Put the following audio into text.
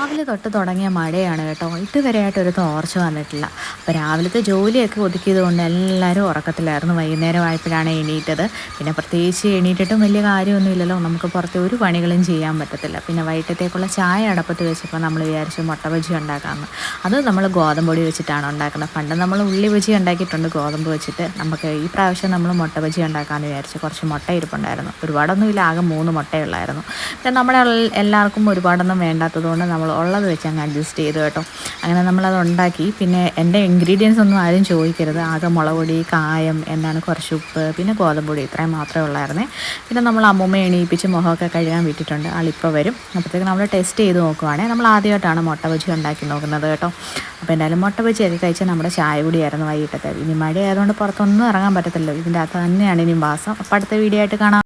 രാവിലെ തൊട്ട് തുടങ്ങിയ മഴയാണ് കേട്ടോ. ഇതുവരെയായിട്ടൊരു തോർച്ച വന്നിട്ടില്ല. അപ്പോൾ രാവിലത്തെ ജോലിയൊക്കെ ഒതുക്കിയത് കൊണ്ട് എല്ലാവരും ഉറക്കത്തിലായിരുന്നു. വൈകുന്നേരം ആയപ്പോഴാണ് എണീറ്റത്. പിന്നെ പ്രത്യേകിച്ച് എണീറ്റിട്ടും വലിയ കാര്യമൊന്നുമില്ലല്ലോ, നമുക്ക് പുറത്തെ ഒരു പണികളും ചെയ്യാൻ പറ്റത്തില്ല. പിന്നെ വൈകിട്ടത്തേക്കുള്ള ചായ അടപ്പത്ത് വെച്ചപ്പോൾ നമ്മൾ വിചാരിച്ചു മുട്ട ബജി ഉണ്ടാക്കാമെന്ന്. അത് നമ്മൾ ഗോതമ്പ് പൊടി വെച്ചിട്ടാണ് ഉണ്ടാക്കുന്നത്. പണ്ട് നമ്മൾ ഉള്ളി ബജി ഉണ്ടാക്കിയിട്ടുണ്ട് ഗോതമ്പ് വെച്ചിട്ട്. നമുക്ക് ഈ പ്രാവശ്യം നമ്മൾ മുട്ട ബജി ഉണ്ടാക്കാമെന്ന് വിചാരിച്ചു. കുറച്ച് മുട്ട ഇരിപ്പുണ്ടായിരുന്നു, ഒരുപാടൊന്നുമില്ല, ആകെ 3 മുട്ടയുള്ളായിരുന്നു. പിന്നെ നമ്മുടെ എല്ലാവർക്കും ഒരുപാടൊന്നും വേണ്ടാത്തതുകൊണ്ട് നമ്മൾ ഉള്ളത് വെച്ച് അങ്ങ് അഡ്ജസ്റ്റ് ചെയ്തു കേട്ടോ. അങ്ങനെ നമ്മളത് ഉണ്ടാക്കി. പിന്നെ എൻ്റെ ഇൻഗ്രീഡിയൻസ് ഒന്നും ആരും ചോദിക്കരുത്. ആകെ മുളക് പൊടി, കായം, എന്താണ് കുറച്ച് ഉപ്പ്, പിന്നെ ഗോതമ്പ് പൊടി, ഇത്രയും മാത്രമേ ഉള്ളായിരുന്നേ. പിന്നെ നമ്മൾ അമ്മൂമ്മ എണീപ്പിച്ച് മുഖമൊക്കെ കഴുകാൻ വിട്ടിട്ടുണ്ട്. ആളിപ്പോൾ വരും. അപ്പോഴത്തേക്ക് നമ്മൾ ടെസ്റ്റ് ചെയ്ത് നോക്കുവാണെങ്കിൽ നമ്മൾ ആദ്യമായിട്ടാണ് മുട്ട ബജി ഉണ്ടാക്കി നോക്കുന്നത് കേട്ടോ. അപ്പോൾ എന്തായാലും മുട്ട ബജിയൊക്കെ കഴിച്ചാൽ നമ്മുടെ ചായ കൂടിയായിരുന്നു വൈകിട്ടത്തെ. ഇനി മഴ ആയതുകൊണ്ട് പുറത്തൊന്നും ഇറങ്ങാൻ പറ്റത്തില്ലല്ലോ, ഇതിൻ്റെ അകത്ത് തന്നെയാണ് ഇനി വാസം. അപ്പോൾ അടുത്ത വീഡിയോ ആയിട്ട് കാണാം.